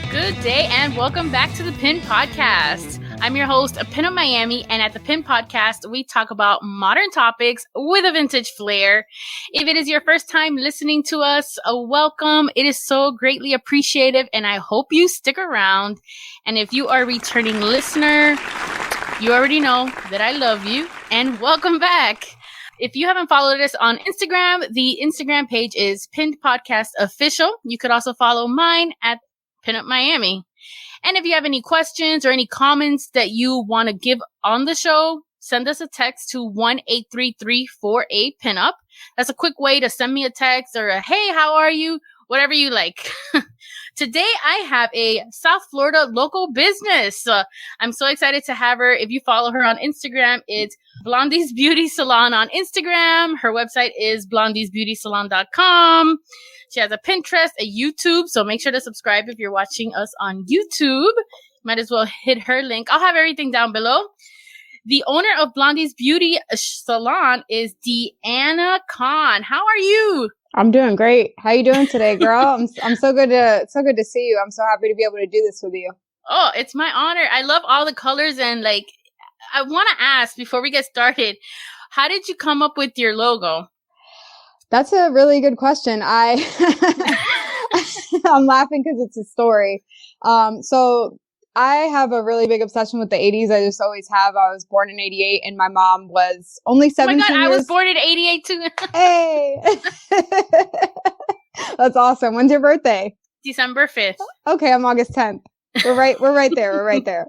Good day and welcome back to the Pin Podcast. I'm your host, PinUp Miami, and at the Pin Podcast, we talk about modern topics with a vintage flair. If it is your first time listening to us, welcome. It is so greatly appreciated, and I hope you stick around. And if you are a returning listener, you already know that I love you, and welcome back. If you haven't followed us on Instagram, the Instagram page is Pinned Podcast Official. You could also follow mine at PinUp Miami. And if you have any questions or any comments that you want to give on the show, send us a text to 1-833-48-PINUP. That's a quick way to send me a text or a, hey, how are you? Whatever you like. Today, I have a South Florida local business. I'm so excited to have her. If you follow her on Instagram, it's Blondies Beauty Salon on Instagram. Her website is blondiesbeautysalon.com. She has a Pinterest, a YouTube, so make sure to subscribe if you're watching us on YouTube. Might as well hit her link. I'll have everything down below. The owner of Blondies Beauty Salon is DeAnna Kahn. How are you? I'm doing great. How you doing today, girl? I'm so good to see you. I'm so happy to be able to do this with you. Oh, it's my honor. I love all the colors, and I want to ask before we get started, how did you come up with your logo? That's a really good question. I'm laughing because it's a story. So I have a really big obsession with the 80s. I just always have. I was born in 88 and my mom was only 17 years. Oh my God, years. I was born in 88 too. Hey. That's awesome. When's your birthday? December 5th. Okay, I'm August 10th. We're right there.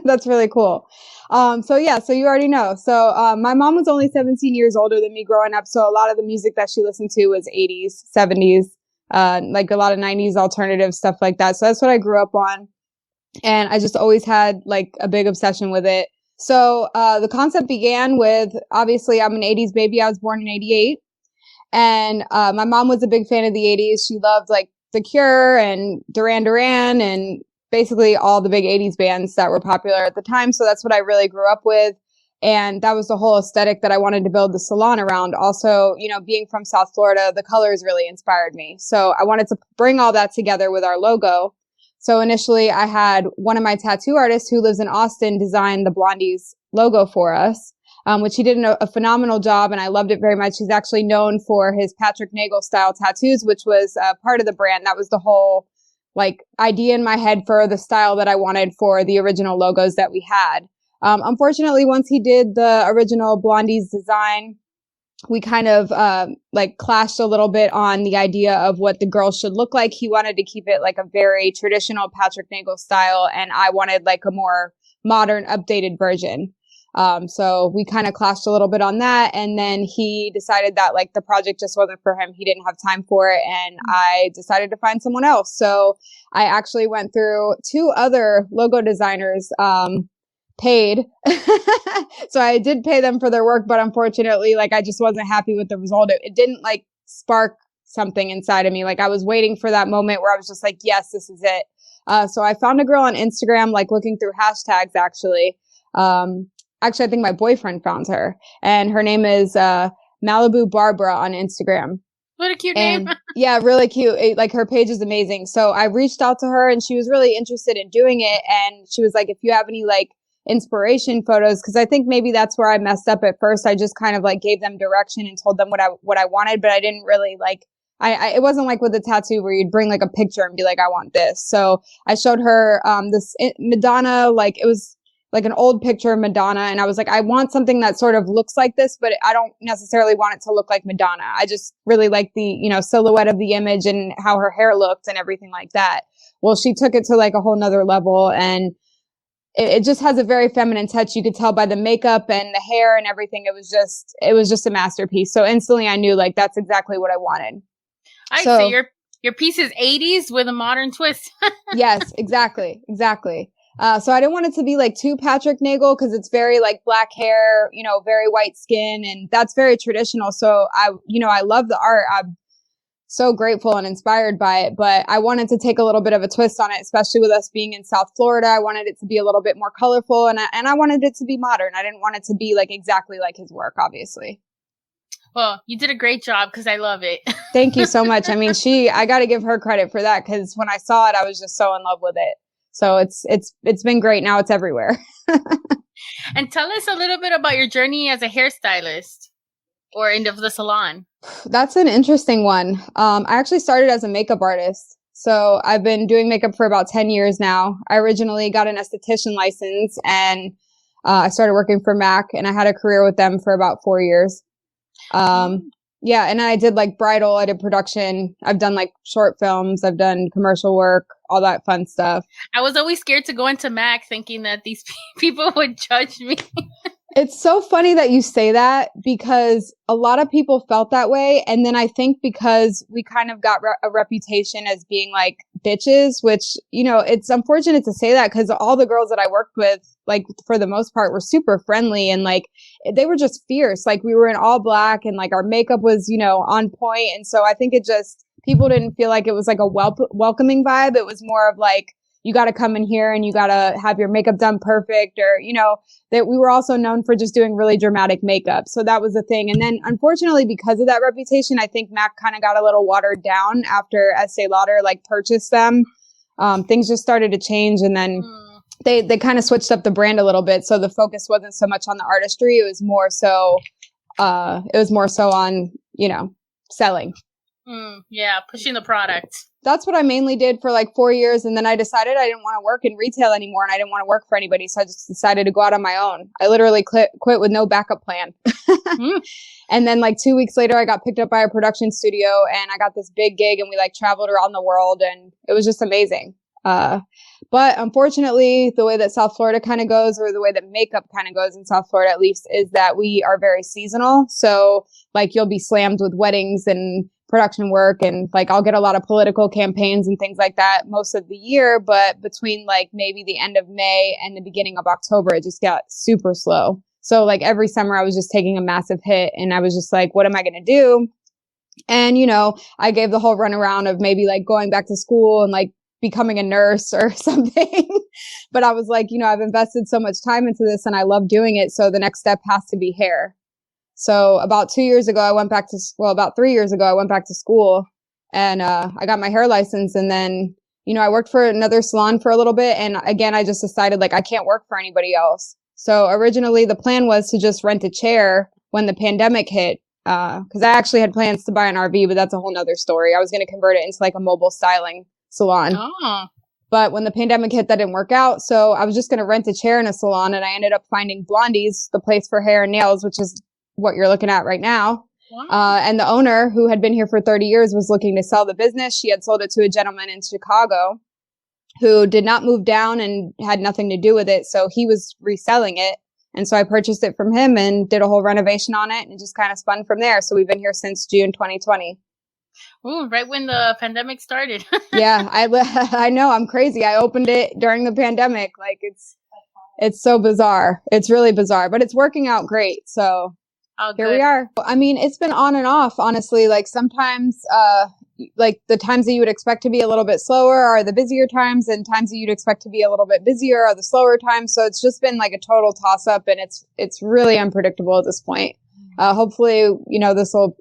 That's really cool. So you already know. So, my mom was only 17 years older than me growing up. So a lot of the music that she listened to was 80s, 70s, like a lot of 90s alternative stuff like that. So that's what I grew up on. And I just always had like a big obsession with it. So, the concept began with, obviously I'm an 80s baby. I was born in 88 and, my mom was a big fan of the 80s. She loved like The Cure and Duran Duran and basically all the big 80s bands that were popular at the time. So that's what I really grew up with. And that was the whole aesthetic that I wanted to build the salon around. Also, being from South Florida, the colors really inspired me. So I wanted to bring all that together with our logo. So initially I had one of my tattoo artists who lives in Austin design the Blondies logo for us, which he did a phenomenal job. And I loved it very much. He's actually known for his Patrick Nagel style tattoos, which was part of the brand. That was the whole idea in my head for the style that I wanted for the original logos that we had. Unfortunately, once he did the original Blondies design, we kind of clashed a little bit on the idea of what the girl should look like. He wanted to keep it like a very traditional Patrick Nagel style, and I wanted like a more modern, updated version. So we kind of clashed a little bit on that. And then he decided that like the project just wasn't for him. He didn't have time for it. And I decided to find someone else. So I actually went through 2 other logo designers, paid. So I did pay them for their work, but unfortunately, I just wasn't happy with the result. It didn't spark something inside of me. I was waiting for that moment where I was just like, yes, this is it. So I found a girl on Instagram, looking through hashtags actually. Actually, I think my boyfriend found her, and her name is Malibu Barbara on Instagram. What a cute name. Yeah, really cute. Her page is amazing. So I reached out to her, and she was really interested in doing it. And she was like, if you have any inspiration photos, because I think maybe that's where I messed up at first. I just kind of gave them direction and told them what I wanted, but I didn't really it wasn't like with a tattoo where you'd bring a picture and be like, I want this. So I showed her this Madonna, it was an old picture of Madonna. And I was like, I want something that sort of looks like this, but I don't necessarily want it to look like Madonna. I just really like the, silhouette of the image and how her hair looked and everything like that. Well, she took it to a whole nother level, and it just has a very feminine touch. You could tell by the makeup and the hair and everything. It was just a masterpiece. So instantly I knew that's exactly what I wanted. So your piece is 80s with a modern twist. Yes, exactly. So I didn't want it to be too Patrick Nagel, because it's very black hair, very white skin, and that's very traditional. So I love the art. I'm so grateful and inspired by it, but I wanted to take a little bit of a twist on it, especially with us being in South Florida. I wanted it to be a little bit more colorful, and I wanted it to be modern. I didn't want it to be exactly like his work, obviously. Well, you did a great job because I love it. Thank you so much. I mean, I got to give her credit for that because when I saw it, I was just so in love with it. So it's been great. Now it's everywhere. And tell us a little bit about your journey as a hairstylist or in the salon. That's an interesting one. I actually started as a makeup artist. So I've been doing makeup for about 10 years now. I originally got an esthetician license and I started working for MAC and I had a career with them for about 4 years. Yeah. And I did like bridal, I did production. I've done like short films. I've done commercial work, all that fun stuff. I was always scared to go into MAC thinking that these people would judge me. It's so funny that you say that because a lot of people felt that way. And then I think because we kind of got a reputation as being like bitches, which, you know, it's unfortunate to say that because all the girls that I worked with, like for the most part, were super friendly and like they were just fierce. Like we were in all black and like our makeup was, you know, on point. And so I think it just, people didn't feel like it was like a welcoming vibe. It was more of like, you got to come in here and you got to have your makeup done perfect, or, you know, that we were also known for just doing really dramatic makeup. So that was the thing. And then unfortunately, because of that reputation, I think MAC kind of got a little watered down after Estee Lauder like purchased them. Things just started to change. And then they kind of switched up the brand a little bit. So the focus wasn't so much on the artistry. It was more so on, you know, selling. Yeah, pushing the product. That's what I mainly did for like 4 years. And then I decided I didn't want to work in retail anymore and I didn't want to work for anybody. So I just decided to go out on my own. I literally quit with no backup plan. And then like 2 weeks later, I got picked up by a production studio and I got this big gig and we like traveled around the world and it was just amazing. But unfortunately, the way that South Florida kind of goes, or the way that makeup kind of goes in South Florida, at least, is that we are very seasonal. So like you'll be slammed with weddings and production work, and like I'll get a lot of political campaigns and things like that most of the year. But between like maybe the end of May and the beginning of October, it just got super slow. So like every summer I was just taking a massive hit and I was just like, what am I going to do? And, you know, I gave the whole runaround of maybe like going back to school and like becoming a nurse or something. But I was like, you know, I've invested so much time into this and I love doing it. So the next step has to be hair. So about 2 years ago, about 3 years ago, I went back to school and I got my hair license. And then, you know, I worked for another salon for a little bit. And again, I just decided like I can't work for anybody else. So originally the plan was to just rent a chair when the pandemic hit. Because I actually had plans to buy an RV, but that's a whole nother story. I was going to convert it into like a mobile styling salon. Oh. But when the pandemic hit, that didn't work out. So I was just going to rent a chair in a salon. And I ended up finding Blondies, the place for hair and nails, which is what you're looking at right now. Wow. And the owner, who had been here for 30 years, was looking to sell the business. She had sold it to a gentleman in Chicago who did not move down and had nothing to do with it. So he was reselling it. And so I purchased it from him and did a whole renovation on it and it just kind of spun from there. So we've been here since June 2020. Ooh, right when the pandemic started. Yeah, I know. I'm crazy. I opened it during the pandemic. Like it's so bizarre. It's really bizarre, but it's working out great. So here we are. I mean, it's been on and off, honestly. Like sometimes, like the times that you would expect to be a little bit slower are the busier times, and times that you'd expect to be a little bit busier are the slower times. So it's just been like a total toss up, and it's really unpredictable at this point. Hopefully, you know, this will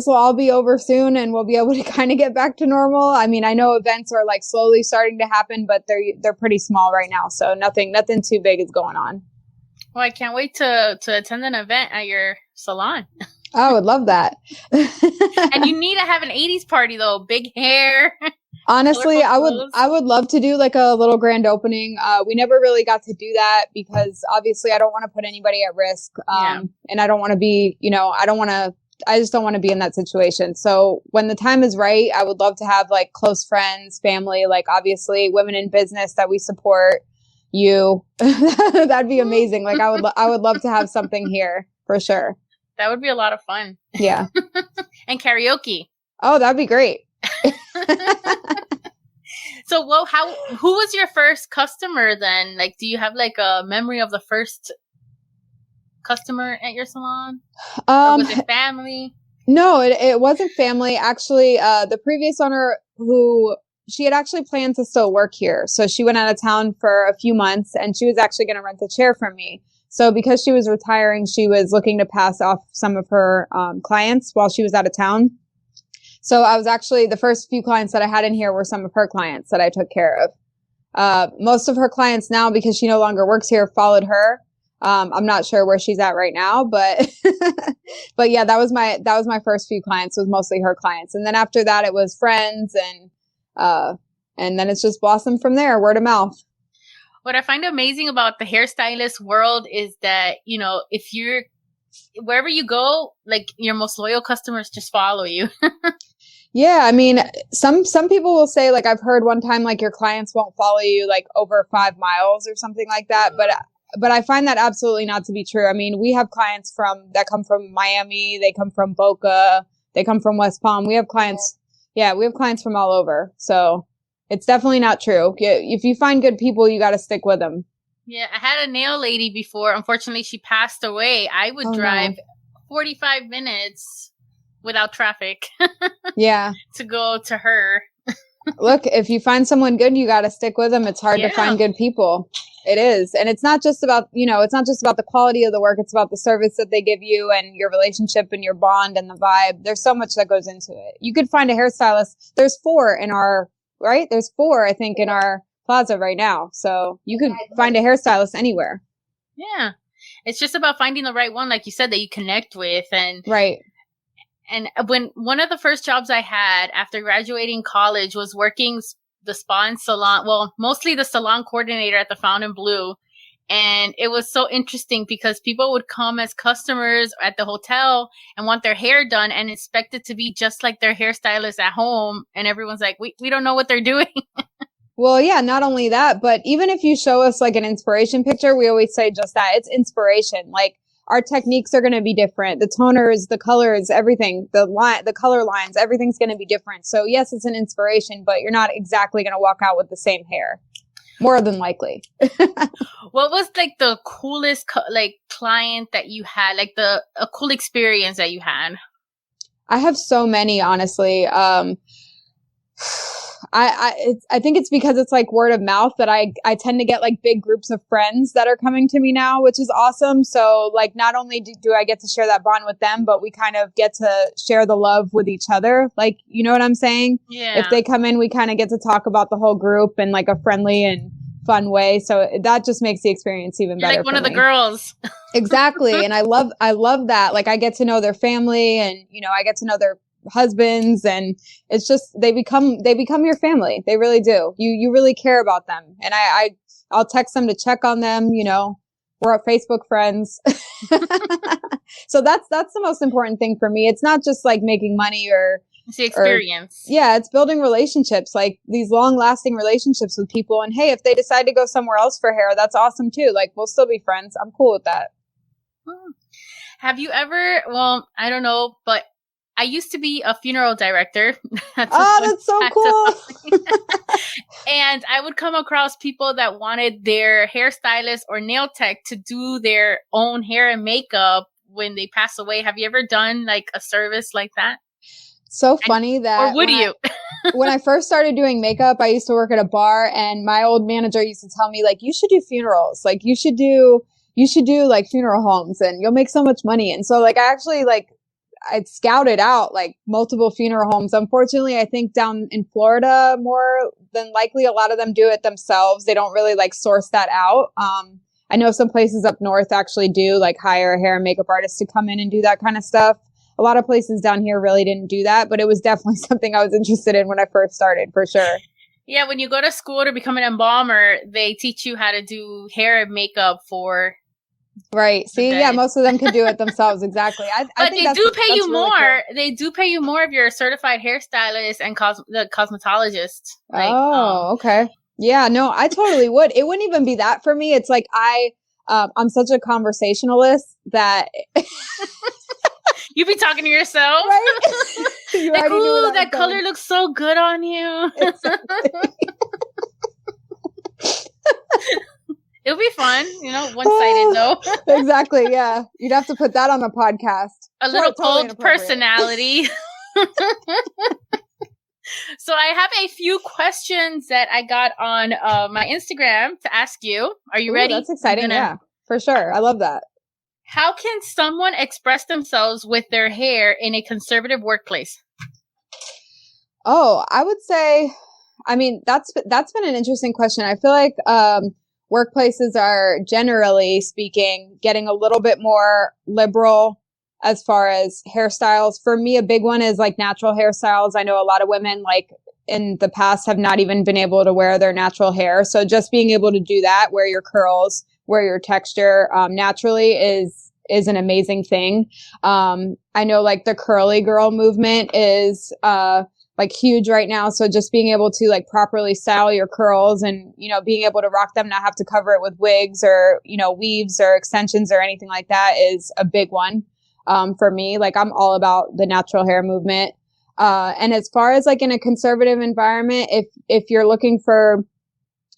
all be over soon and we'll be able to kind of get back to normal. I mean, I know events are like slowly starting to happen, but they're pretty small right now. So nothing too big is going on. Well, I can't wait to attend an event at your salon. I would love that. And you need to have an 80s party though. Big hair. Honestly, I would love to do like a little grand opening. We never really got to do that because obviously I don't want to put anybody at risk. And I don't want to be, you know, I just don't want to be in that situation. So when the time is right, I would love to have like close friends, family, like obviously women in business that we support. You, that'd be amazing. Like I would love to have something here for sure. That would be a lot of fun. Yeah. And karaoke. Oh, that'd be great. So, who was your first customer then? Like, do you have like a memory of the first customer at your salon? Or was it family? No, it wasn't family. Actually, the previous owner she had actually planned to still work here. So she went out of town for a few months and she was actually going to rent a chair from me. So because she was retiring, she was looking to pass off some of her clients while she was out of town. So I was actually, the first few clients that I had in here were some of her clients that I took care of. Most of her clients now, because she no longer works here, followed her. I'm not sure where she's at right now, but but yeah, that was my first few clients, was mostly her clients. And then after that it was friends, and then it's just blossomed from there, word of mouth. What I find amazing about the hairstylist world is that, you know, if you're wherever you go, like your most loyal customers just follow you. Yeah, I mean, some people will say, like, I've heard one time, like, your clients won't follow you like over 5 miles or something like that, but I find that absolutely not to be true. I mean, we have clients that come from Miami, they come from Boca, they come from West Palm. We have clients from all over. So it's definitely not true. If you find good people, you got to stick with them. Yeah, I had a nail lady before. Unfortunately, she passed away. I would drive 45 minutes without traffic. Yeah. To go to her. Look, if you find someone good, you got to stick with them. It's hard to find good people. It is. And it's not just about, it's not just about the quality of the work. It's about the service that they give you and your relationship and your bond and the vibe. There's so much that goes into it. You could find a hairstylist. There's 4 in our, right? There's 4, I think, in our plaza right now. So you could find a hairstylist anywhere. Yeah. It's just about finding the right one, like you said, that you connect with. And right. And when one of the first jobs I had after graduating college was working the spa and salon, well, mostly the salon coordinator at the Fontainebleau. And it was so interesting because people would come as customers at the hotel and want their hair done and expect it to be just like their hairstylist at home. And everyone's like, we don't know what they're doing. Well, yeah, not only that, but even if you show us like an inspiration picture, we always say just that. It's inspiration. Like, our techniques are going to be different. The toners, the colors, everything, the color lines, everything's going to be different. So yes, it's an inspiration, but you're not exactly going to walk out with the same hair. More than likely. What was like the coolest client that you had? Like a cool experience that you had? I have so many, honestly. I think it's because it's like word of mouth that I tend to get like big groups of friends that are coming to me now, which is awesome. So like, not only do I get to share that bond with them, but we kind of get to share the love with each other. Like, you know what I'm saying? Yeah. If they come in, we kind of get to talk about the whole group in like a friendly and fun way. So that just makes the experience even better. Like one of the girls. Exactly. And I love that. Like, I get to know their family and, I get to know their husbands, and it's just they become your family. They really do. You really care about them, and I'll text them to check on them. We're Facebook friends. So that's the most important thing for me. It's not just like making money or it's the experience. It's building relationships, like these long lasting relationships with people. And hey, if they decide to go somewhere else for hair, that's awesome too. Like, we'll still be friends. I'm cool with that. Have you ever, well, I don't know, but I used to be a funeral director. That's so cool. And I would come across people that wanted their hairstylist or nail tech to do their own hair and makeup when they pass away. Have you ever done like a service like that? So funny that. Or would you? When I first started doing makeup, I used to work at a bar, and my old manager used to tell me, like, you should do funerals. Like, you should do like funeral homes, and you'll make so much money. And so like, I actually I'd scouted out like multiple funeral homes. Unfortunately, I think down in Florida, more than likely, a lot of them do it themselves. They don't really like source that out. I know some places up north actually do like hire a hair and makeup artist to come in and do that kind of stuff. A lot of places down here really didn't do that, but it was definitely something I was interested in when I first started, for sure. Yeah, when you go to school to become an embalmer, they teach you how to do hair and makeup for. Right. See, yeah, most of them can do it themselves. Exactly. But they do pay you more. Really cool. They do pay you more if you're a certified hairstylist and the cosmetologist. Okay. Yeah, no, I totally would. It wouldn't even be that for me. It's like I'm such a conversationalist that you be talking to yourself, right? Like, ooh, that color looks so good on you. It'll be fun, one-sided though. Exactly, yeah. You'd have to put that on the podcast. A little cold personality. So I have a few questions that I got on my Instagram to ask you. Are you ready? That's exciting, yeah. for sure. I love that. How can someone express themselves with their hair in a conservative workplace? Oh, I would say, I mean, that's been an interesting question. I feel like workplaces are, generally speaking, getting a little bit more liberal as far as hairstyles. For me, a big one is like natural hairstyles. I know a lot of women, like, in the past have not even been able to wear their natural hair. So just being able to do that, wear your curls, wear your texture naturally is an amazing thing. I know like the curly girl movement is like huge right now. So just being able to like properly style your curls and, you know, being able to rock them, not have to cover it with wigs or, you know, weaves or extensions or anything like that is a big one for me. Like I'm all about the natural hair movement. And as far as like in a conservative environment, if you're looking for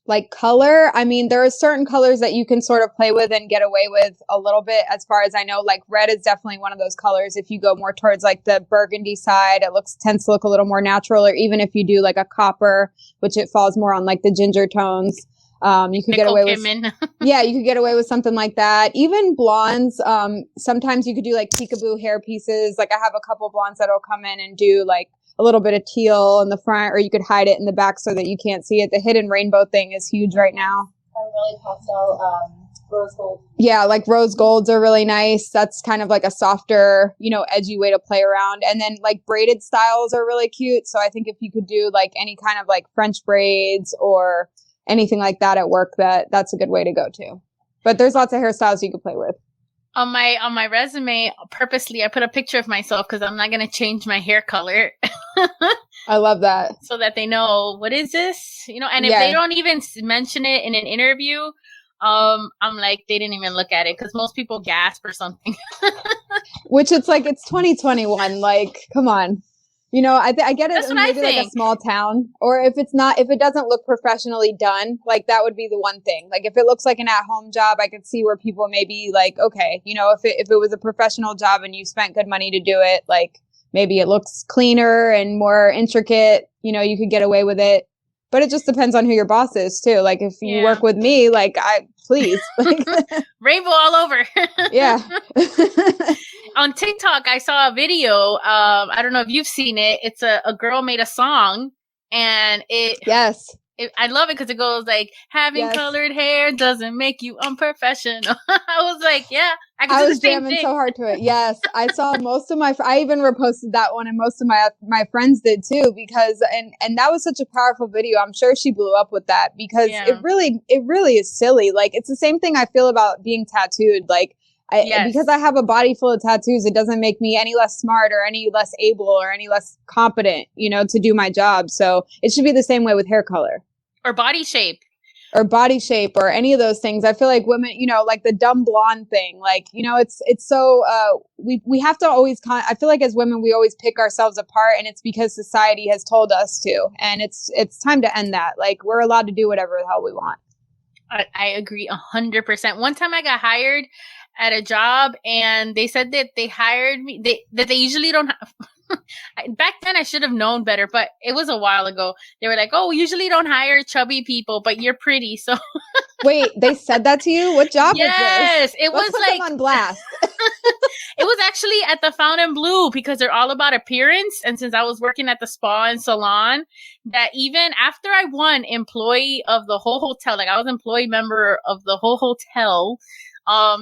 like color, I mean, there are certain colors that you can sort of play with and get away with a little bit. As far as I know, like red is definitely one of those colors. If you go more towards like the burgundy side, it tends to look a little more natural. Or even if you do like a copper, which it falls more on like the ginger tones, you could get away with. Yeah, you could get away with something like that. Even blondes, sometimes you could do like peekaboo hair pieces. Like I have a couple blondes that'll come in and do like a little bit of teal in the front, or you could hide it in the back so that you can't see it. The hidden rainbow thing is huge right now. I really pastel rose gold. Yeah, like rose golds are really nice. That's kind of like a softer, you know, edgy way to play around. And then like braided styles are really cute. So I think if you could do like any kind of like French braids or anything like that at work, that's a good way to go too. But there's lots of hairstyles you could play with. On my resume, purposely, I put a picture of myself because I'm not going to change my hair color. I love that. So that they know, what is this? You know, and if they don't even mention it in an interview, I'm like, they didn't even look at it because most people gasp or something. Which it's like, it's 2021. Like, come on. You know, I get it. That's what maybe I think. Like a small town, or if it doesn't look professionally done, like that would be the one thing. Like if it looks like an at-home job, I could see where people may be like, okay, you know, if it was a professional job and you spent good money to do it, like maybe it looks cleaner and more intricate, you know, you could get away with it. But it just depends on who your boss is too. Like if you work with me, like please. Rainbow all over. Yeah. On TikTok, I saw a video. I don't know if you've seen it. It's a girl made a song, and I love it because it goes like, having colored hair doesn't make you unprofessional. I was like, yeah, I was jamming so hard to it. Yes, I saw most of I even reposted that one, and most of my friends did too, because and that was such a powerful video. I'm sure she blew up with that because it really is silly. Like it's the same thing I feel about being tattooed. Like because I have a body full of tattoos, it doesn't make me any less smart or any less able or any less competent, you know, to do my job. So it should be the same way with hair color. Or body shape. Or any of those things. I feel like women, you know, like the dumb blonde thing, like, you know, it's so, we have to always, I feel like as women, we always pick ourselves apart, and it's because society has told us to, and it's time to end that. Like we're allowed to do whatever the hell we want. I agree 100%. One time I got hired at a job, and they said that they hired me, that they usually don't have. Back then I should have known better, but it was a while ago. They were like, oh, we usually don't hire chubby people, but you're pretty. So wait, they said that to you? What job was this? Yes, it Let's was put like them on blast. It was actually at the Fontainebleau, because they're all about appearance. And since I was working at the spa and salon, that even after I won employee of the whole hotel, like I was employee member of the whole hotel,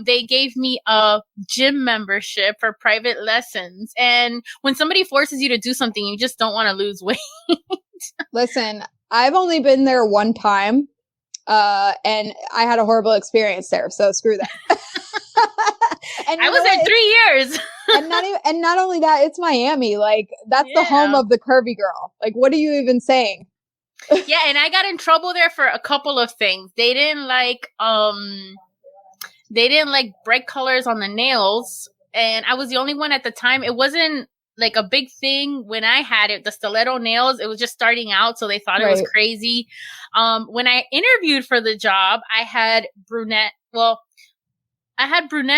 they gave me a gym membership for private lessons. And when somebody forces you to do something, you just don't want to lose weight. Listen, I've only been there one time, and I had a horrible experience there. So screw that. And I was there 3 years. and not only that, it's Miami. Like that's the home of the curvy girl. Like, what are you even saying? Yeah, and I got in trouble there for a couple of things. They didn't like bright colors on the nails, and I was the only one at the time. It wasn't like a big thing when I had it. The stiletto nails, it was just starting out, so they thought it was crazy. When I interviewed for the job, I had brunette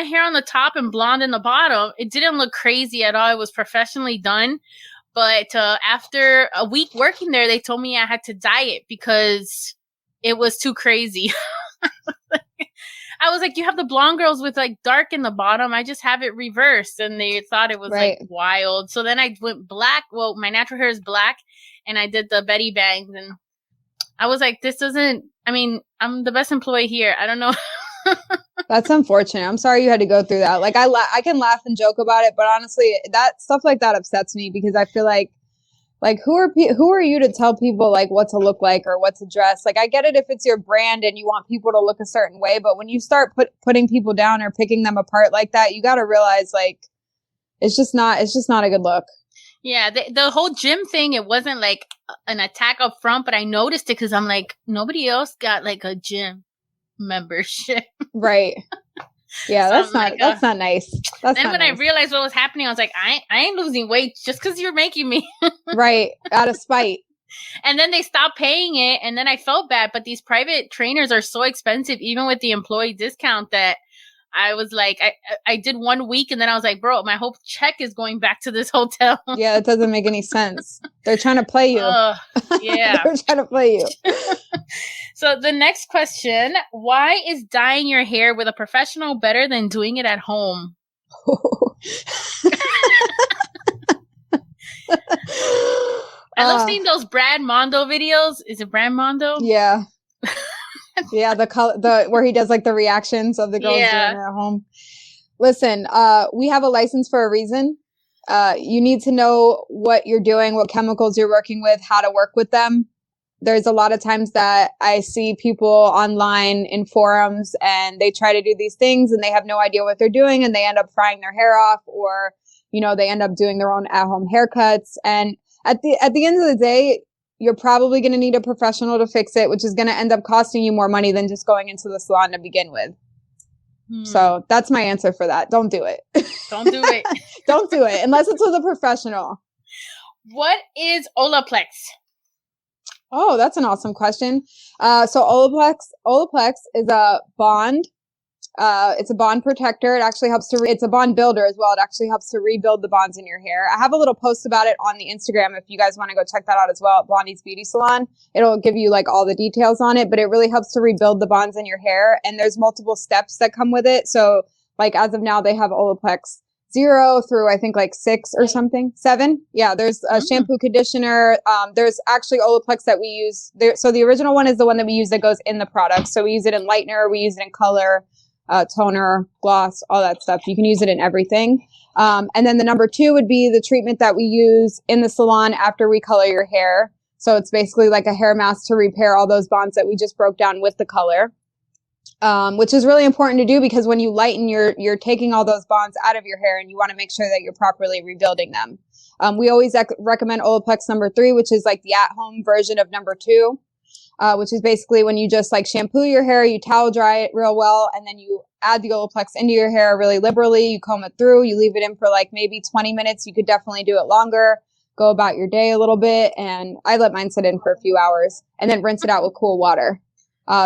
hair on the top and blonde in the bottom. It didn't look crazy at all. It was professionally done. But after a week working there, they told me I had to dye it because it was too crazy. I was like, you have the blonde girls with like dark in the bottom. I just have it reversed, and they thought it was like wild. So then I went black. Well, my natural hair is black, and I did the Betty bangs, and I was like, this doesn't. I mean, I'm the best employee here. I don't know. That's unfortunate. I'm sorry you had to go through that. Like I can laugh and joke about it, but honestly, that stuff like that upsets me because I feel like who are you to tell people like what to look like or what to dress? Like I get it if it's your brand and you want people to look a certain way, but when you start putting people down or picking them apart like that, you got to realize like it's just not a good look. Yeah, the whole gym thing, it wasn't like an attack up front, but I noticed it because I'm like, nobody else got like a gym membership. Right. Yeah, so that's not nice. Then when I realized what was happening, I was like, I ain't losing weight just because you're making me. Right. Out of spite. And then they stopped paying it, and then I felt bad. But these private trainers are so expensive, even with the employee discount, that I was like, I did 1 week, and then I was like, bro, my whole check is going back to this hotel. Yeah, it doesn't make any sense. They're trying to play you. Yeah. They're trying to play you. So the next question, why is dyeing your hair with a professional better than doing it at home? I love seeing those Brad Mondo videos. Is it Brad Mondo? Yeah. Yeah, where he does like the reactions of the girls doing it at home. Listen, we have a license for a reason. You need to know what you're doing, what chemicals you're working with, how to work with them. There's a lot of times that I see people online in forums and they try to do these things and they have no idea what they're doing and they end up frying their hair off, or, you know, they end up doing their own at-home haircuts. And at the end of the day, you're probably going to need a professional to fix it, which is going to end up costing you more money than just going into the salon to begin with. So that's my answer for that. Don't do it. Don't do it. Don't do it unless it's with a professional. What is Olaplex? Oh, that's an awesome question. So Olaplex is a bond. It's a bond protector. It actually helps it's a bond builder as well. It actually helps to rebuild the bonds in your hair. I have a little post about it on the Instagram if you guys want to go check that out as well at Blondies Beauty Salon. It'll give you like all the details on it, but it really helps to rebuild the bonds in your hair. And there's multiple steps that come with it. So like as of now, they have Olaplex 0 through I think like 6 or something. 7. Yeah, there's a shampoo conditioner. There's actually Olaplex that we use there. So the original one is the one that we use that goes in the product. So we use it in lightener, we use it in color, toner, gloss, all that stuff. You can use it in everything. And then the number 2 would be the treatment that we use in the salon after we color your hair. So it's basically like a hair mask to repair all those bonds that we just broke down with the color. Which is really important to do because when you lighten, you're taking all those bonds out of your hair and you want to make sure that you're properly rebuilding them. We always recommend Olaplex number 3, which is like the at-home version of number 2, which is basically when you just like shampoo your hair, you towel dry it real well, and then you add the Olaplex into your hair really liberally. You comb it through, you leave it in for like maybe 20 minutes. You could definitely do it longer. Go about your day a little bit, and I let mine sit in for a few hours and then rinse it out with cool water.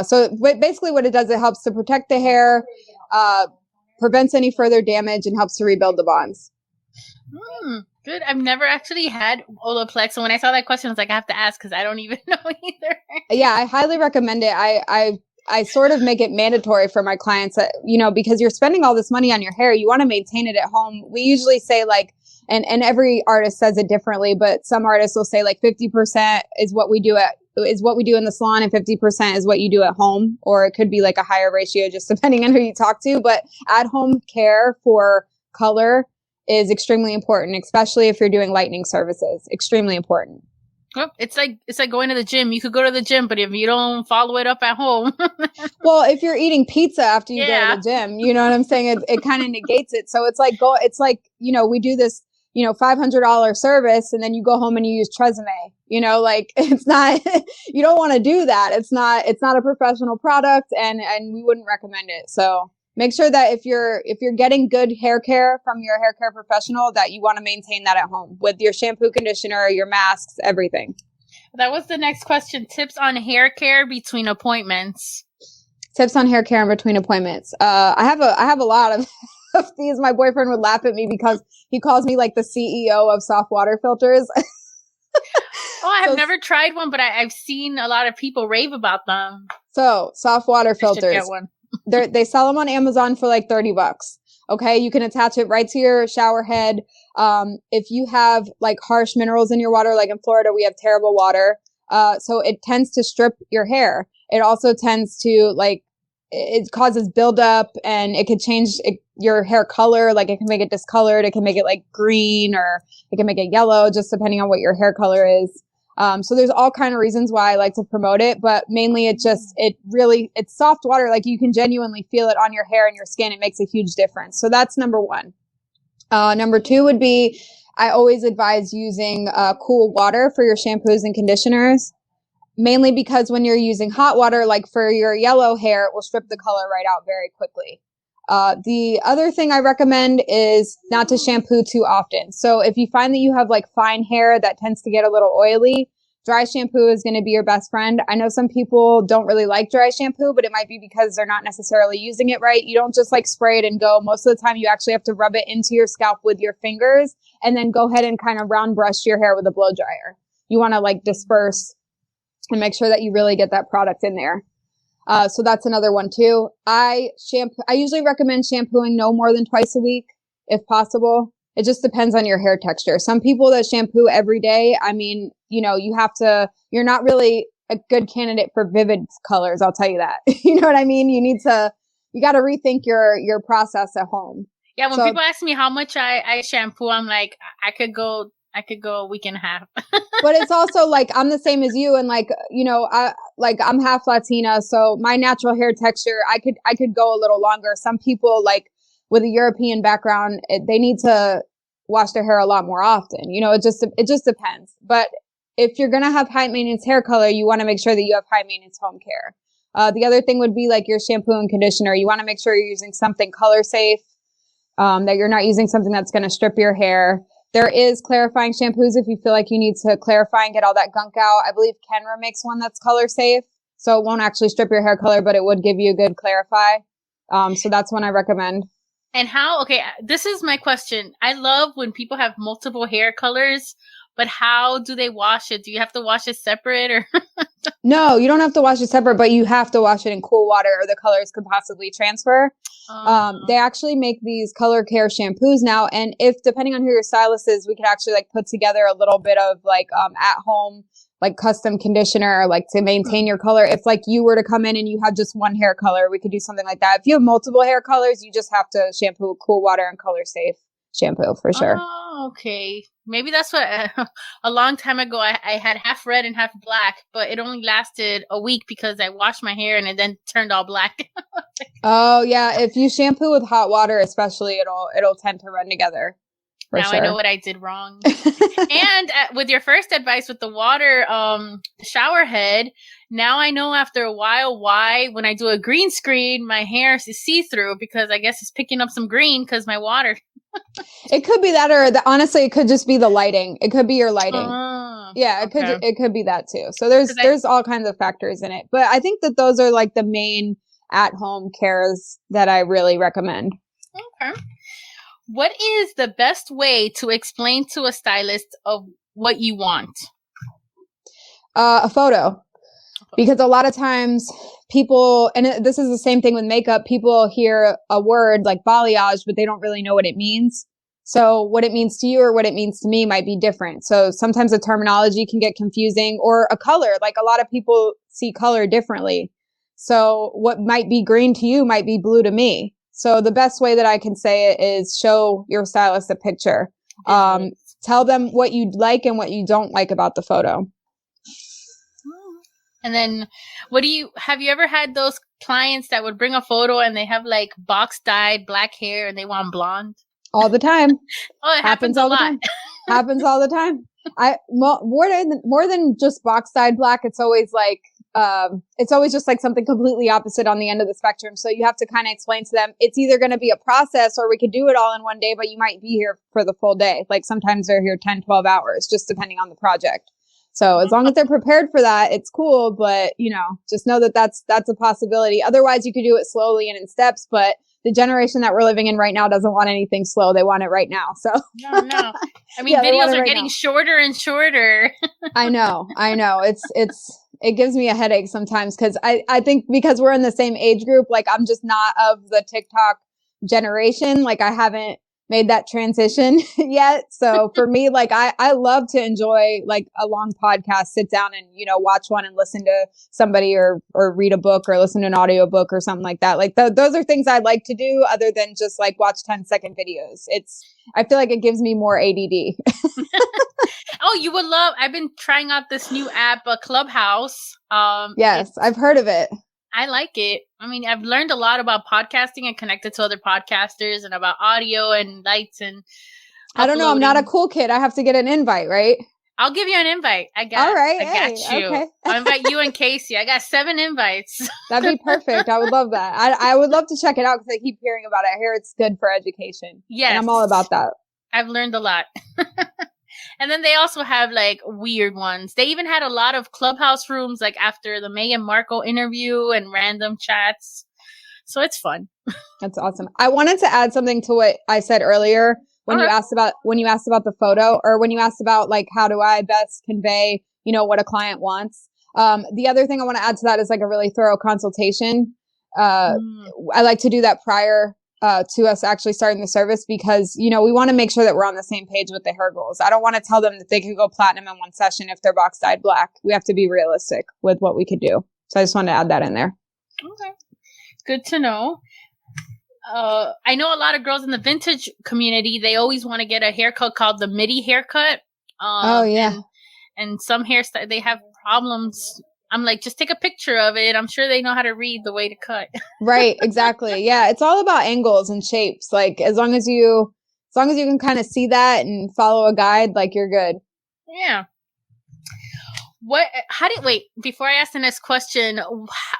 So basically what it does, it helps to protect the hair, prevents any further damage, and helps to rebuild the bonds. Good. I've never actually had Olaplex. So when I saw that question, I was like, I have to ask because I don't even know either. Yeah, I highly recommend it. I sort of make it mandatory for my clients that, you know, because you're spending all this money on your hair, you want to maintain it at home. We usually say like, and every artist says it differently, but some artists will say like 50% is what we do in the salon and 50% is what you do at home, or it could be like a higher ratio just depending on who you talk to. But at home care for color is extremely important, especially if you're doing lightening services. Extremely important. Well, it's like going to the gym. You could go to the gym, but if you don't follow it up at home. Well, if you're eating pizza after you go to the gym, you know what I'm saying? It kind of negates it. So it's like, you know, we do this, you know, $500 service and then you go home and you use Tresemme, you know, like it's not, you don't want to do that. It's not a professional product and we wouldn't recommend it. So make sure that if you're getting good hair care from your hair care professional, that you want to maintain that at home with your shampoo, conditioner, your masks, everything. That was the next question. Tips on hair care between appointments. Tips on hair care in between appointments. I have a lot of these. My boyfriend would laugh at me because he calls me like the CEO of soft water filters. Oh, I have never tried one, but I've seen a lot of people rave about them. So soft water filters. Get one. They sell them on Amazon for like $30. Okay. You can attach it right to your shower head. If you have like harsh minerals in your water, like in Florida, we have terrible water. So it tends to strip your hair. It also tends to like, it causes buildup and it could change your hair color. Like it can make it discolored. It can make it like green or it can make it yellow, just depending on what your hair color is. So there's all kind of reasons why I like to promote it, but mainly it's soft water. Like you can genuinely feel it on your hair and your skin. It makes a huge difference. So that's number one. Number two would be, I always advise using cool water for your shampoos and conditioners, mainly because when you're using hot water, like for your yellow hair, it will strip the color right out very quickly. The other thing I recommend is not to shampoo too often. So if you find that you have like fine hair that tends to get a little oily, dry shampoo is going to be your best friend. I know some people don't really like dry shampoo, but it might be because they're not necessarily using it right. You don't just like spray it and go. Most of the time you actually have to rub it into your scalp with your fingers and then go ahead and kind of round brush your hair with a blow dryer. You want to like disperse and make sure that you really get that product in there. So that's another one too. I usually recommend shampooing no more than twice a week, if possible. It just depends on your hair texture. Some people that shampoo every day, I mean, you're not really a good candidate for vivid colors. I'll tell you that. You know what I mean? You got to rethink your process at home. Yeah. When people ask me how much I shampoo, I'm like, I could go a week and a half. But it's also like, I'm the same as you. And like, I'm half Latina. So my natural hair texture, I could go a little longer. Some people like with a European background, they need to wash their hair a lot more often. It just depends. But if you're going to have high maintenance hair color, you want to make sure that you have high maintenance home care. The other thing would be like your shampoo and conditioner. You want to make sure you're using something color safe, that you're not using something that's going to strip your hair. There is clarifying shampoos if you feel like you need to clarify and get all that gunk out. I believe Kenra makes one that's color safe, so it won't actually strip your hair color, but it would give you a good clarify. So that's one I recommend. And this is my question. I love when people have multiple hair colors, but how do they wash it? Do you have to wash it separate or? No, you don't have to wash it separate, but you have to wash it in cool water or the colors could possibly transfer. They actually make these color care shampoos now. And depending on who your stylist is, we could actually like put together a little bit of like, at home, like custom conditioner, like to maintain your color. If like you were to come in and you have just one hair color, we could do something like that. If you have multiple hair colors, you just have to shampoo with cool water and color safe shampoo for sure. Oh, okay. Maybe that's what a long time ago I had half red and half black, but it only lasted a week because I washed my hair and it then turned all black. Oh yeah, if you shampoo with hot water, especially, it'll tend to run together. Now sure. I know what I did wrong. And with your first advice with the water shower head, now I know after a while why when I do a green screen, my hair is see-through because I guess it's picking up some green because my water. It could be that, or honestly, it could just be the lighting. It could be your lighting. Yeah, it could be that too. So there's all kinds of factors in it. But I think that those are like the main at-home cares that I really recommend. Okay. What is the best way to explain to a stylist of what you want? A photo. Because a lot of times people, and this is the same thing with makeup, people hear a word like balayage, but they don't really know what it means. So what it means to you or what it means to me might be different. So sometimes the terminology can get confusing, or a color, like a lot of people see color differently. So what might be green to you might be blue to me. So the best way that I can say it is show your stylist a picture. Tell them what you like and what you don't like about the photo. And then have you ever had those clients that would bring a photo and they have like box dyed black hair and they want blonde? All the time. Oh, it happens a lot. Happens all the time. More than just box dyed black, it's always like, it's always just like something completely opposite on the end of the spectrum. So you have to kind of explain to them, it's either going to be a process or we could do it all in one day, but you might be here for the full day. Like sometimes they're here 10, 12 hours, just depending on the project. So as long as they're prepared for that, it's cool. But, just know that that's a possibility. Otherwise, you could do it slowly and in steps. But the generation that we're living in right now doesn't want anything slow. They want it right now. So no. I mean, videos are getting shorter and shorter. I know. it gives me a headache sometimes because I think because we're in the same age group, like I'm just not of the TikTok generation. Like I haven't made that transition yet. So for me, like I love to enjoy like a long podcast, sit down and, you know, watch one and listen to somebody or read a book or listen to an audiobook or something like that. Like those are things I like to do other than just like watch 10-second videos. I feel like it gives me more ADD. Oh, you would love, I've been trying out this new app, Clubhouse. Yes, I've heard of it. I like it. I mean, I've learned a lot about podcasting and connected to other podcasters and about audio and lights and I don't know. I'm not a cool kid. I have to get an invite, right? I'll give you an invite. All right. I got you. Okay. I'll invite you and Casey. I got 7 invites. That'd be perfect. I would love that. I would love to check it out because I keep hearing about it. I hear it's good for education. Yes. And I'm all about that. I've learned a lot. And then they also have like weird ones. They even had a lot of Clubhouse rooms like after the Meghan Markle interview and random chats. So it's fun. That's awesome. I wanted to add something to what I said earlier when you asked about the photo, or when you asked about like how do I best convey, you know, what a client wants. The other thing I want to add to that is like a really thorough consultation. I like to do that prior to us actually starting the service because, you know, we want to make sure that we're on the same page with the hair goals. I don't want to tell them that they could go platinum in one session if their box dyed black. We have to be realistic with what we could do. So I just wanted to add that in there. Okay. Good to know. I know a lot of girls in the vintage community, they always want to get a haircut called the midi haircut. Oh, yeah. And some hairstyles, they have problems. I'm like, just take a picture of it. I'm sure they know how to read the way to cut. Right. Exactly. Yeah. It's all about angles and shapes. Like as long as you can kind of see that and follow a guide, like you're good. Yeah. Before I ask the next question,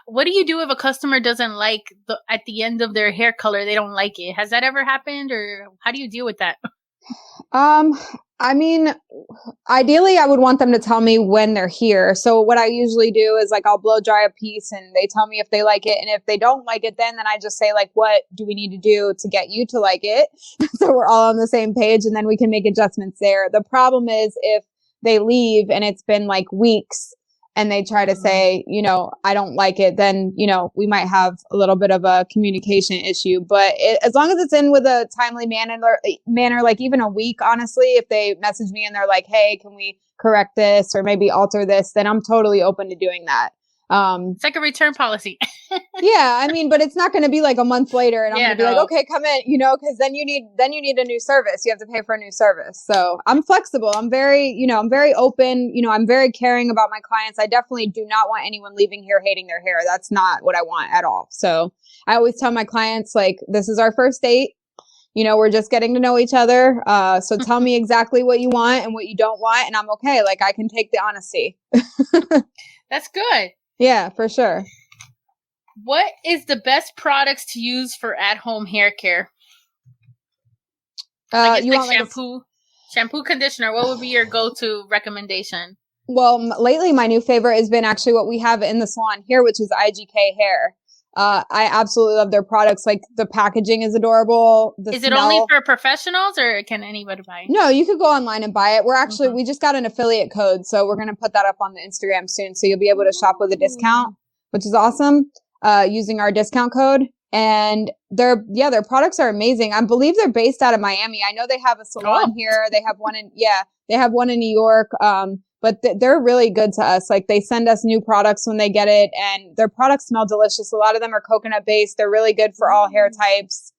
what do you do if a customer doesn't like at the end of their hair color, they don't like it? Has that ever happened, or how do you deal with that? I mean, ideally I would want them to tell me when they're here. So what I usually do is like, I'll blow dry a piece and they tell me if they like it. And if they don't like it, then I just say like, what do we need to do to get you to like it? So we're all on the same page and then we can make adjustments there. The problem is if they leave and it's been like weeks and they try to say, you know, I don't like it, then, you know, we might have a little bit of a communication issue. But as long as it's in with a timely manner, like even a week, honestly, if they message me and they're like, hey, can we correct this or maybe alter this, then I'm totally open to doing that. It's like a return policy. Yeah, I mean, but it's not going to be like a month later and I'm going to be like, okay, come in, you know, because then you need a new service. You have to pay for a new service. So I'm flexible. I'm very open. You know, I'm very caring about my clients. I definitely do not want anyone leaving here hating their hair. That's not what I want at all. So I always tell my clients, like, this is our first date. You know, we're just getting to know each other. So tell me exactly what you want and what you don't want. And I'm okay. Like, I can take the honesty. That's good. Yeah, for sure. What is the best products to use for at-home hair care? I guess like shampoo, conditioner. What would be your go-to recommendation? Well, lately my new favorite has been actually what we have in the salon here, which is IGK Hair. I absolutely love their products. Like the packaging is adorable. Is it only for professionals or can anybody buy it? No, you could go online and buy it. We're actually, we just got an affiliate code. So we're going to put that up on the Instagram soon. So you'll be able to shop with a discount, which is awesome, using our discount code. And their products are amazing. I believe they're based out of Miami. I know they have a salon here. They have one in New York. But they're really good to us. Like they send us new products when they get it and their products smell delicious. A lot of them are coconut based. They're really good for all hair types.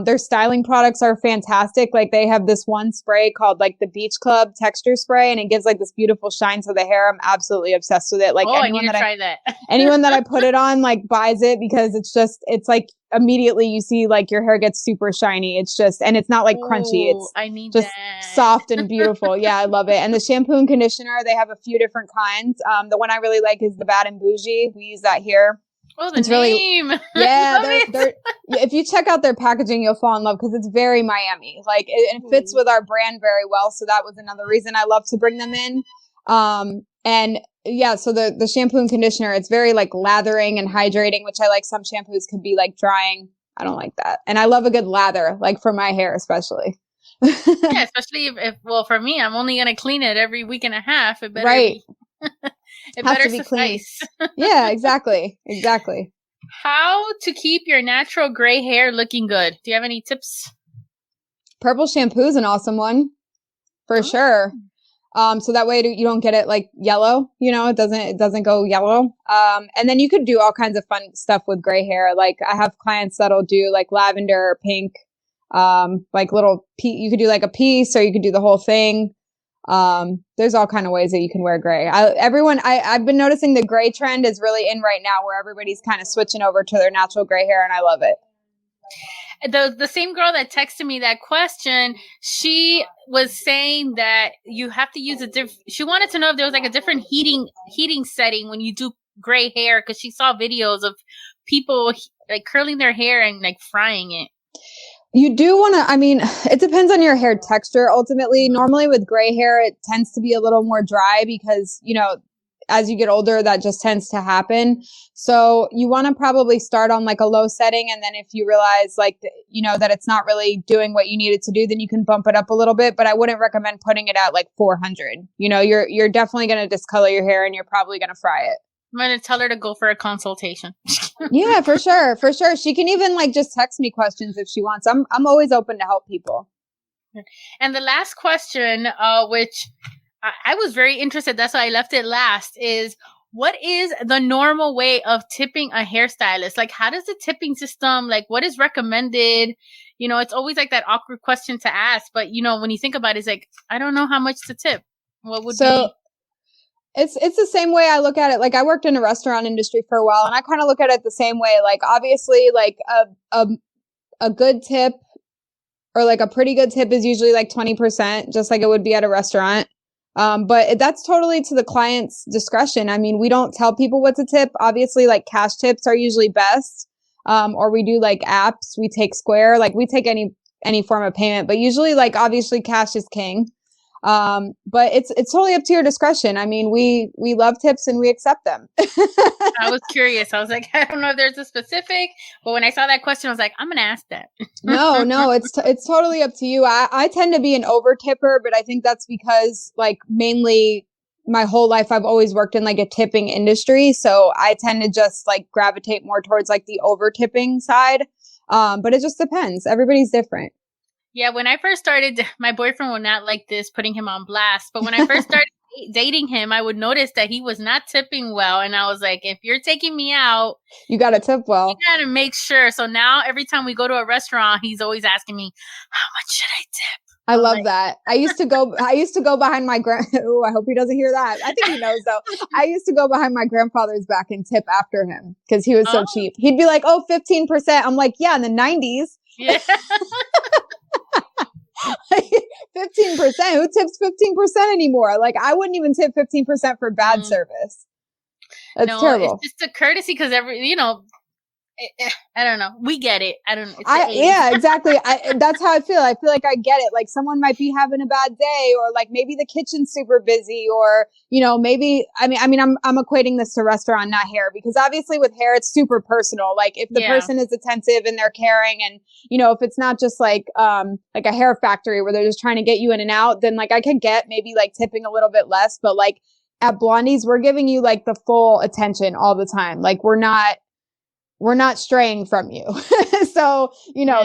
Their styling products are fantastic. Like they have this one spray called like the Beach Club texture spray and it gives like this beautiful shine to the hair. I'm absolutely obsessed with it. Like I need to try that. Anyone that I put it on like buys it because it's like immediately you see like your hair gets super shiny. It's just, and it's not like crunchy. It's just soft and beautiful. Yeah, I love it. And the shampoo and conditioner, they have a few different kinds. The one I really like is the Bad and Bougie. We use that here. Oh, the name. They're if you check out their packaging, you'll fall in love because it's very Miami. Like it fits with our brand very well. So that was another reason I love to bring them in. And yeah, so the shampoo and conditioner, it's very like lathering and hydrating, which I like. Some shampoos could be like drying. I don't like that. And I love a good lather, like for my hair, especially. Yeah, especially if for me, I'm only going to clean it every week and a half. It better be. It has better to be clean. suffice. Yeah, exactly. Exactly. How to keep your natural gray hair looking good? Do you have any tips? Purple shampoo is an awesome one for sure. So that way you don't get it like yellow, it doesn't go yellow. And then you could do all kinds of fun stuff with gray hair. Like I have clients that'll do like lavender or pink, like you could do like a piece or you could do the whole thing. There's all kind of ways that you can wear gray. I've been noticing the gray trend is really in right now where everybody's kind of switching over to their natural gray hair and I love it. The same girl that texted me that question, she was saying that you have to use she wanted to know if there was like a different heating setting when you do gray hair because she saw videos of people like curling their hair and like frying it. You do want to, it depends on your hair texture. Ultimately, normally with gray hair, it tends to be a little more dry because, as you get older, that just tends to happen. So you want to probably start on like a low setting. And then if you realize like, that it's not really doing what you need it to do, then you can bump it up a little bit. But I wouldn't recommend putting it at like 400. You're definitely going to discolor your hair and you're probably going to fry it. I'm going to tell her to go for a consultation. Yeah, for sure. For sure. She can even like just text me questions if she wants. I'm always open to help people. And the last question, which I was very interested, that's why I left it last, is what is the normal way of tipping a hairstylist? Like, how does the tipping system, like, what is recommended? It's always like that awkward question to ask. But, when you think about it, it's like, I don't know how much to tip. What would be? It's the same way I look at it. Like I worked in the restaurant industry for a while and I kind of look at it the same way. Like obviously like a good tip or like a pretty good tip is usually like 20%, just like it would be at a restaurant. But that's totally to the client's discretion. I mean, we don't tell people what to tip. Obviously like cash tips are usually best. Or we do like apps, we take Square, like we take any form of payment, but usually like obviously cash is king. But it's totally up to your discretion. I mean, we love tips and we accept them. I was curious. I was like, I don't know if there's a specific, but when I saw that question, I was like, I'm going to ask that. No, it's totally up to you. I tend to be an over tipper, but I think that's because like mainly my whole life, I've always worked in like a tipping industry. So I tend to just like gravitate more towards like the over tipping side. But it just depends. Everybody's different. Yeah, when I first started, my boyfriend would not like this, putting him on blast. But when I first started dating him, I would notice that he was not tipping well. And I was like, if you're taking me out, you got to tip well. You got to make sure. So now every time we go to a restaurant, he's always asking me, how much should I tip? I love that. I used to go behind my oh, I hope he doesn't hear that. I think he knows though. I used to go behind my grandfather's back and tip after him because he was so cheap. He'd be like, oh, 15%. I'm like, yeah, in the 90s. Yeah. 15%. Who tips 15% anymore? Like I wouldn't even tip 15% for bad service. That's terrible. It's just a courtesy because I don't know. We get it. I don't know. Yeah, exactly. That's how I feel. I feel like I get it. Like someone might be having a bad day or like maybe the kitchen's super busy or, maybe, I'm equating this to restaurant, not hair, because obviously with hair, it's super personal. Like if the person is attentive and they're caring and, if it's not just like a hair factory where they're just trying to get you in and out, then like I could get maybe like tipping a little bit less, but like at Blondies, we're giving you like the full attention all the time. Like we're not straying from you. So,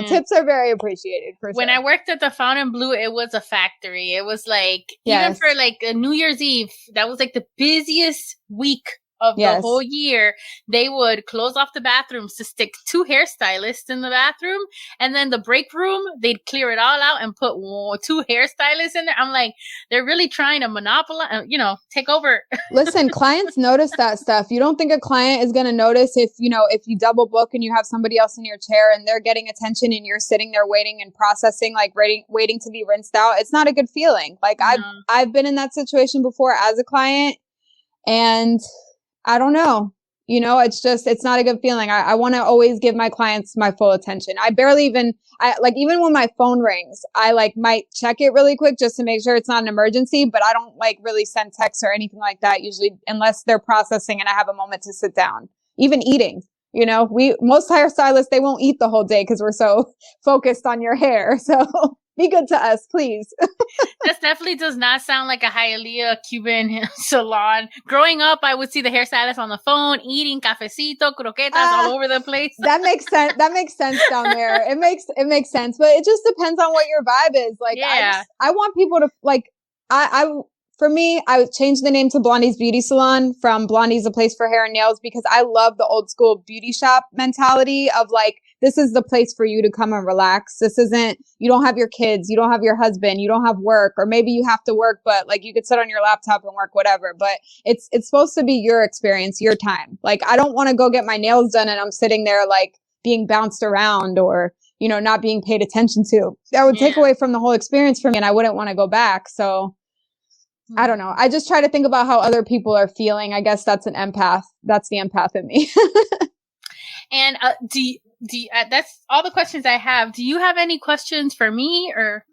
tips are very appreciated for sure. When I worked at the Fontainebleau, it was a factory. It was like, even for like a New Year's Eve, that was like the busiest week of the whole year. They would close off the bathrooms to stick 2 hairstylists in the bathroom. And then the break room, they'd clear it all out and put 2 hairstylists in there. I'm like, they're really trying to monopolize, take over. Listen, clients notice that stuff. You don't think a client is going to notice if you double book and you have somebody else in your chair and they're getting attention and you're sitting there waiting and processing, like waiting to be rinsed out. It's not a good feeling. Like I've been in that situation before as a client and I don't know. It's not a good feeling. I want to always give my clients my full attention. Even when my phone rings, I like might check it really quick just to make sure it's not an emergency, but I don't like really send texts or anything like that usually unless they're processing and I have a moment to sit down. Even eating, most hairstylists, they won't eat the whole day because we're so focused on your hair. So Be good to us, please. This definitely does not sound like a Hialeah Cuban salon. Growing up, I would see the hairstylist on the phone, eating cafecito, croquetas all over the place. That makes sense. That makes sense down there. It makes sense, but it just depends on what your vibe is. Like, I want people to like, for me, I would change the name to Blondies Beauty Salon from Blondies, a place for hair and nails, because I love the old school beauty shop mentality of like, this is the place for you to come and relax. This isn't, you don't have your kids, you don't have your husband, you don't have work, or maybe you have to work, but like you could sit on your laptop and work, whatever. But it's supposed to be your experience, your time. Like, I don't want to go get my nails done and I'm sitting there like being bounced around or, you know, not being paid attention to. That would take away from the whole experience for me and I wouldn't want to go back. So I don't know. I just try to think about how other people are feeling. I guess that's an empath. That's the empath in me. And that's all the questions I have. Do you have any questions for me or?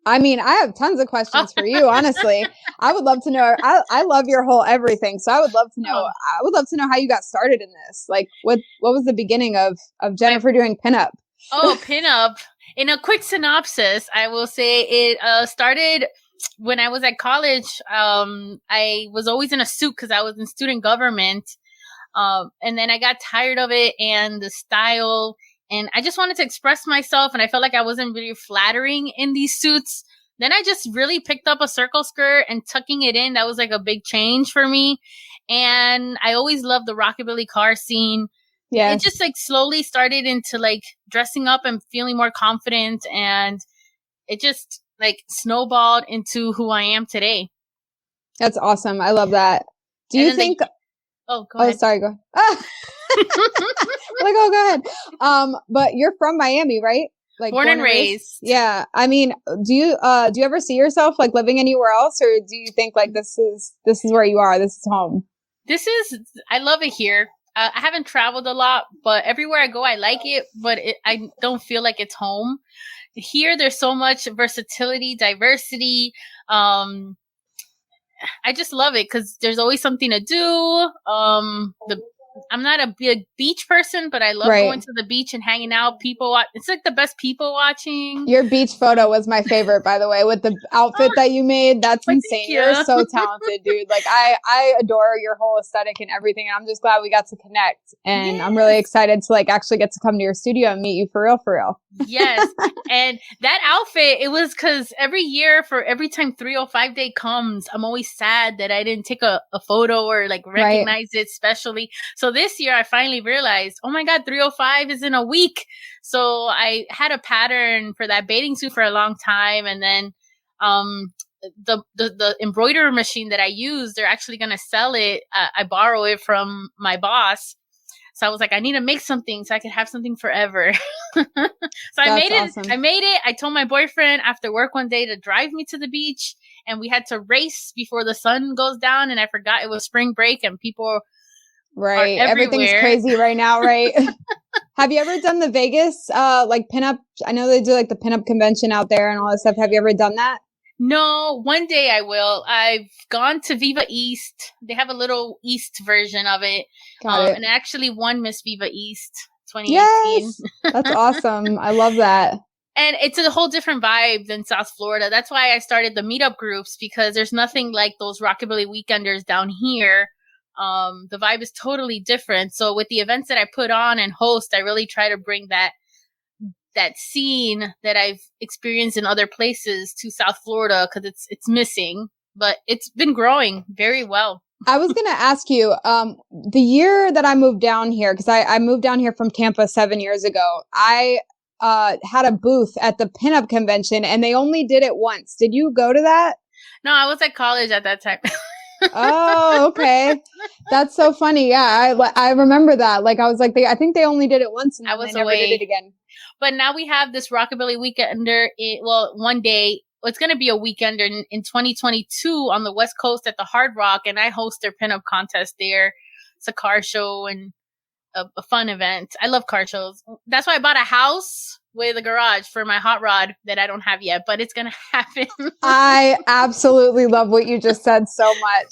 I mean, I have tons of questions for you, honestly. I would love to know. I love your whole everything. So I would love to know. I would love to know how you got started in this. Like, what was the beginning of Jennifer doing PinUp? Oh, PinUp. In a quick synopsis, I will say it started when I was at college. I was always in a suit because I was in student government. And then I got tired of it and the style, and I just wanted to express myself, and I felt like I wasn't really flattering in these suits. Then I just really picked up a circle skirt and tucking it in. That was like a big change for me. And I always loved the rockabilly car scene. Yeah. It just like slowly started into like dressing up and feeling more confident, and it just like snowballed into who I am today. That's awesome. I love that. Do you think... Go ahead. Oh, sorry. Go. Ah! Like, oh, go ahead. But you're from Miami, right? Like born and raised. Yeah. I mean, do you ever see yourself like living anywhere else, or do you think like this is where you are? This is home. I love it here. I haven't traveled a lot, but everywhere I go, I like it. But I don't feel like it's home. Here, there's so much versatility, diversity. I just love it because there's always something to do. I'm not a big beach person, but I love going to the beach and hanging out. It's like the best people watching. Your beach photo was my favorite, by the way, with the outfit that you made. That's insane. You're so talented, dude. Like I adore your whole aesthetic and everything. And I'm just glad we got to connect. And I'm really excited to like actually get to come to your studio and meet you for real. Yes. And that outfit, it was because every year for every time 305 Day comes, I'm always sad that I didn't take a photo or like recognize it specially. So this year I finally realized, oh my God, 305 is in a week. So I had a pattern for that bathing suit for a long time. And then the embroidery machine that I use, they're actually going to sell it. I borrow it from my boss. So I was like, I need to make something so I can have something forever. So I made it. Awesome. I made it. I told my boyfriend after work one day to drive me to the beach, and we had to race before the sun goes down. And I forgot it was spring break and people everything's crazy right now, right? Have you ever done the Vegas like PinUp? I know they do like the PinUp convention out there and all that stuff. Have you ever done that? No, one day I will. I've gone to Viva East. They have a little East version of it. Got it. And I actually won Miss Viva East 2018. Yes! That's awesome. I love that. And it's a whole different vibe than South Florida. That's why I started the meetup groups, because there's nothing like those Rockabilly Weekenders down here. The vibe is totally different. So with the events that I put on and host, I really try to bring that scene that I've experienced in other places to South Florida, because it's missing, but it's been growing very well. I was going to ask you, the year that I moved down here, because I moved down here from Tampa 7 years ago, I had a booth at the PinUp convention, and they only did it once. Did you go to that? No, I was at college at that time. Oh, okay. That's so funny. Yeah, I remember that. Like, I was like, I think they only did it once, and then they never did it again. But now we have this Rockabilly Weekender. One day, it's going to be a weekender in 2022 on the West Coast at the Hard Rock, and I host their pinup contest there. It's a car show and a fun event. I love car shows. That's why I bought a house with a garage for my hot rod that I don't have yet, but it's going to happen. I absolutely love what you just said so much.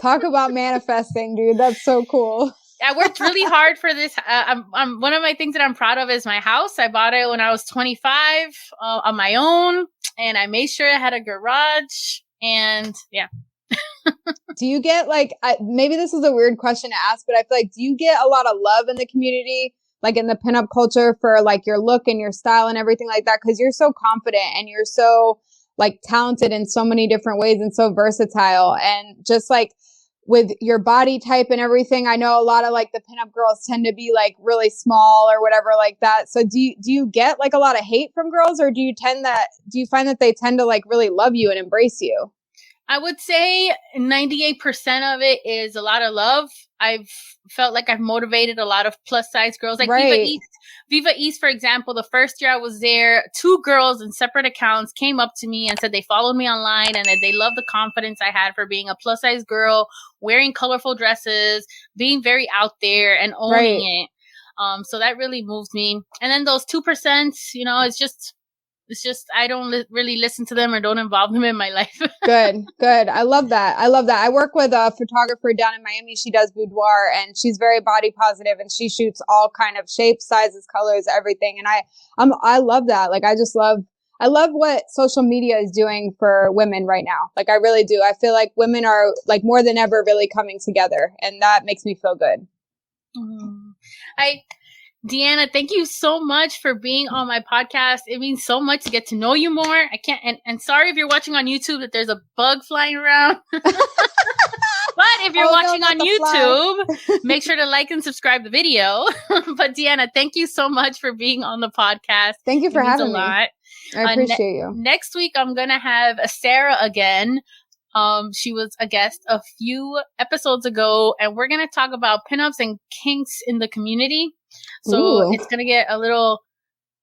Talk about manifesting, dude. That's so cool. I worked really hard for this. I'm one of my things that I'm proud of is my house. I bought it when I was 25 on my own, and I made sure I had a garage. And yeah. Do you get like, maybe this is a weird question to ask, but I feel like, do you get a lot of love in the community, like in the pinup culture for like your look and your style and everything like that? Cause you're so confident and you're so like talented in so many different ways and so versatile, and just like with your body type and everything. I know a lot of like the pinup girls tend to be like really small or whatever like that. So do you get like a lot of hate from girls, or do you find that they tend to like really love you and embrace you? I would say 98% of it is a lot of love. I've felt like I've motivated a lot of plus size girls. Like Viva East, for example, the first year I was there, 2 girls in separate accounts came up to me and said they followed me online and that they loved the confidence I had for being a plus size girl, wearing colorful dresses, being very out there and owning it. So that really moved me. And then those 2%, it's just I don't really listen to them or don't involve them in my life. Good. I love that. I work with a photographer down in Miami. She does boudoir, and she's very body positive, and she shoots all kind of shapes, sizes, colors, everything. And I love that. Like, I love what social media is doing for women right now. Like, I really do. I feel like women are like more than ever really coming together, and that makes me feel good. DeAnna, thank you so much for being on my podcast. It means so much to get to know you more. I can't, and sorry if you're watching on YouTube that there's a bug flying around. But if you're watching on YouTube, make sure to like and subscribe the video. But DeAnna, thank you so much for being on the podcast. Thank you for having me. I appreciate you. Next week, I'm going to have Sarah again. She was a guest a few episodes ago, and we're going to talk about pinups and kinks in the community. So it's going to get a little,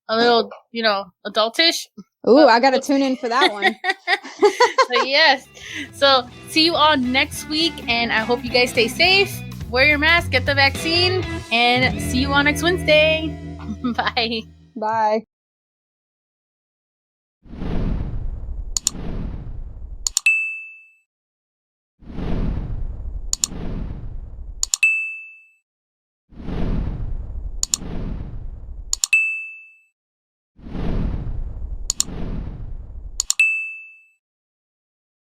adultish. Ooh, I got to tune in for that one. So yes. So see you all next week, and I hope you guys stay safe. Wear your mask, get the vaccine, and see you on next Wednesday. Bye. Bye.